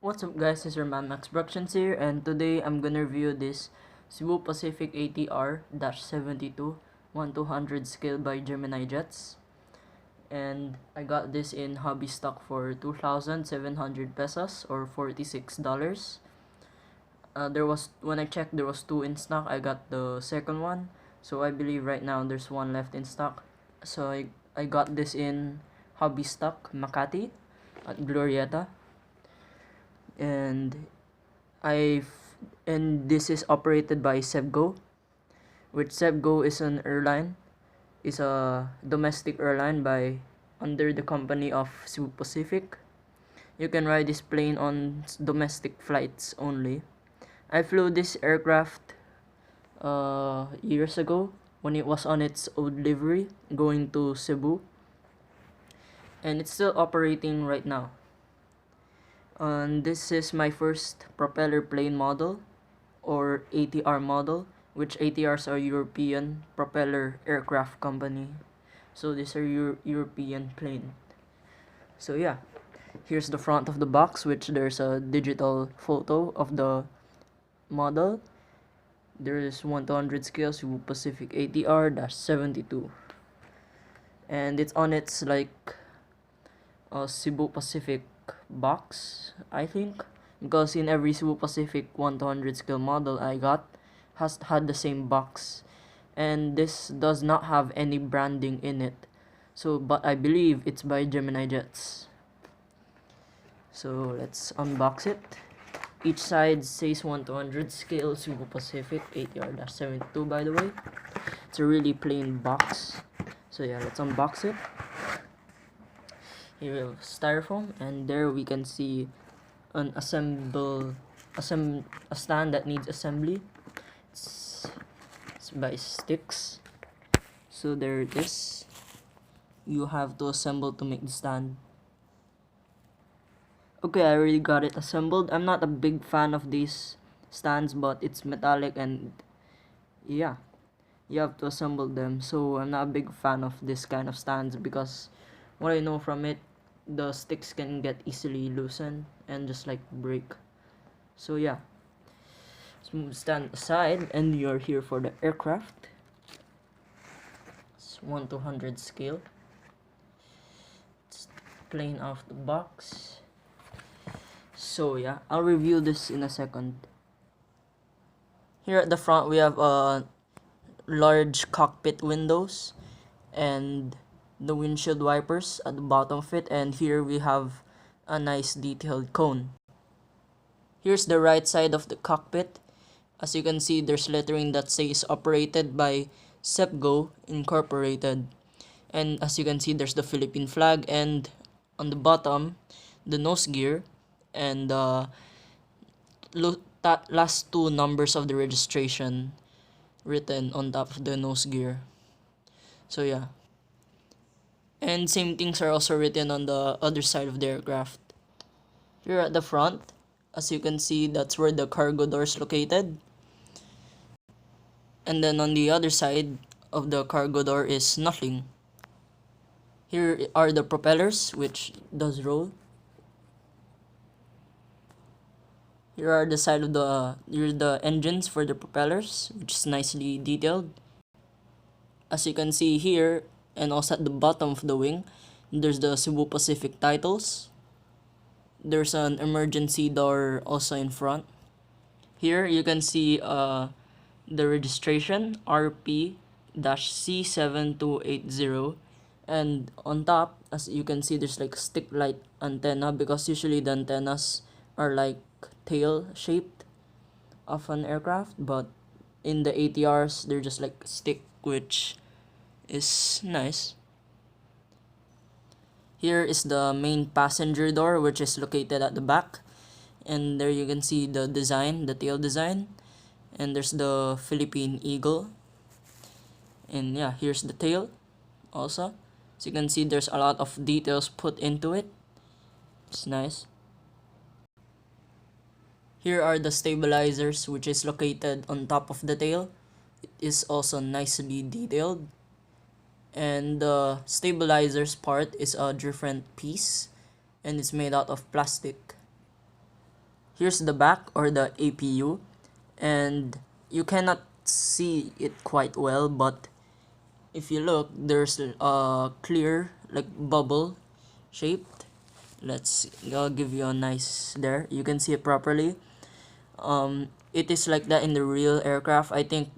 What's up guys, it's your man Max Productions here, and today I'm gonna review this Cebu Pacific ATR-72 1/200 scale by Gemini jets. And I got this in hobby stock for 2,700 pesos or $46. When I checked, there was two in stock. I got the second one, so I believe right now there's one left in stock. So I got this in hobby stock Makati at Glorieta. And this is operated by Cebu, which Cebu is a domestic airline by under the company of Cebu Pacific. You can ride this plane on domestic flights only. I flew this aircraft years ago when it was on its old livery going to Cebu, and it's still operating right now. And this is my first propeller plane model or ATR model, which ATRs are European propeller aircraft company. So these are European plane. So yeah, here's the front of the box, which there's a digital photo of the model. There is 1/200 scale Cebu Pacific ATR-72, and it's on its Cebu Pacific box, I think, because in every Cebu Pacific 1/200 scale model I got has had the same box, and this does not have any branding in it. So, but I believe it's by Gemini jets. So let's unbox it. Each side says 1/200 scale Cebu Pacific ATR-72. By the way, it's a really plain box. So yeah, let's unbox it. Here we have styrofoam, and there we can see an a stand that needs assembly. It's by sticks. So there it is. You have to assemble to make the stand. Okay, I already got it assembled. I'm not a big fan of these stands, but it's metallic and yeah, you have to assemble them. So I'm not a big fan of this kind of stands because what I know from it, the sticks can get easily loosened and just break. So yeah, let's move the stand aside, and you're here for the aircraft. It's 1/200 scale. It's plain off the box. So yeah, I'll review this in a second. Here at the front we have large cockpit windows and the windshield wipers at the bottom of it, and here we have a nice detailed cone. Here's the right side of the cockpit. As you can see, there's lettering that says operated by Cebu Incorporated, and as you can see, there's the Philippine flag, and on the bottom the nose gear and that last two numbers of the registration written on top of the nose gear. So yeah, and same things are also written on the other side of the aircraft. Here at the front, as you can see, that's where the cargo door is located, and then on the other side of the cargo door is nothing. Here are the propellers, which does roll. Here are the side of here's the engines for the propellers, which is nicely detailed. As you can see here, and also at the bottom of the wing, there's the Cebu Pacific titles. There's an emergency door also in front. Here you can see the registration RP-C7280, and on top, as you can see, there's stick light antenna, because usually the antennas are tail shaped of an aircraft, but in the ATRs they're just stick, which is nice. Here is the main passenger door, which is located at the back, and there you can see the design, the tail design, and there's the Philippine eagle, and yeah, here's the tail also. So you can see there's a lot of details put into it. It's nice. Here are the stabilizers, which is located on top of the tail. It is also nicely detailed, and the stabilizers part is a different piece, and it's made out of plastic. Here's the back or the APU, and you cannot see it quite well, but if you look, there's a clear like bubble shaped. I'll give you a nice there. You can see it properly. It is like that in the real aircraft. I think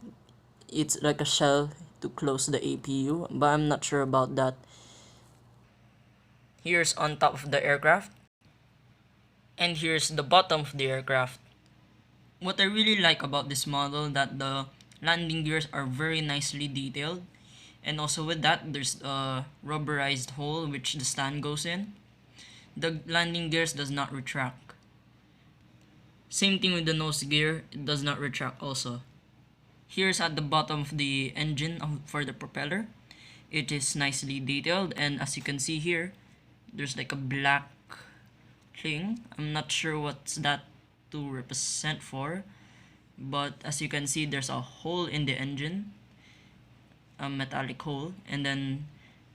it's like a shell to close the APU, but I'm not sure about that. Here's on top of the aircraft, and here's the bottom of the aircraft. What I really like about this model that the landing gears are very nicely detailed, and also with that there's a rubberized hole which the stand goes in. The landing gears does not retract. Same thing with the nose gear, it does not retract also. Here's at the bottom of the engine for the propeller. It is nicely detailed, and as you can see here, there's like a black thing. I'm not sure what's that to represent for, but as you can see, there's a hole in the engine, a metallic hole, and then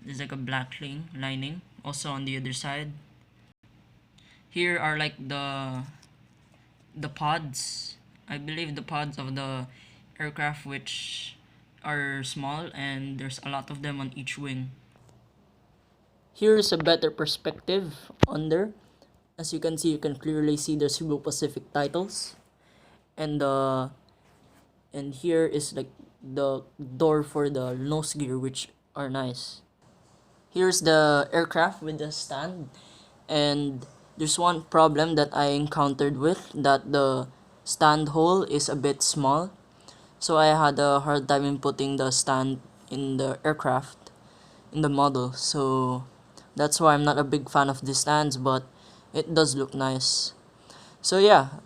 there's like a black thing lining also on the other side. Here are like the pods, I believe the pods of the aircraft, which are small, and there's a lot of them on each wing. Here's a better perspective under. As you can see, you can clearly see the Cebu Pacific titles, and here is like the door for the nose gear, which are nice. Here's the aircraft with the stand, and there's one problem that I encountered with, that the stand hole is a bit small, so I had a hard time in putting the stand in the aircraft, in the model. So that's why I'm not a big fan of the stands, but it does look nice. So yeah,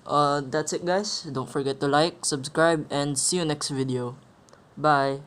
that's it guys. Don't forget to like, subscribe, and see you next video. Bye.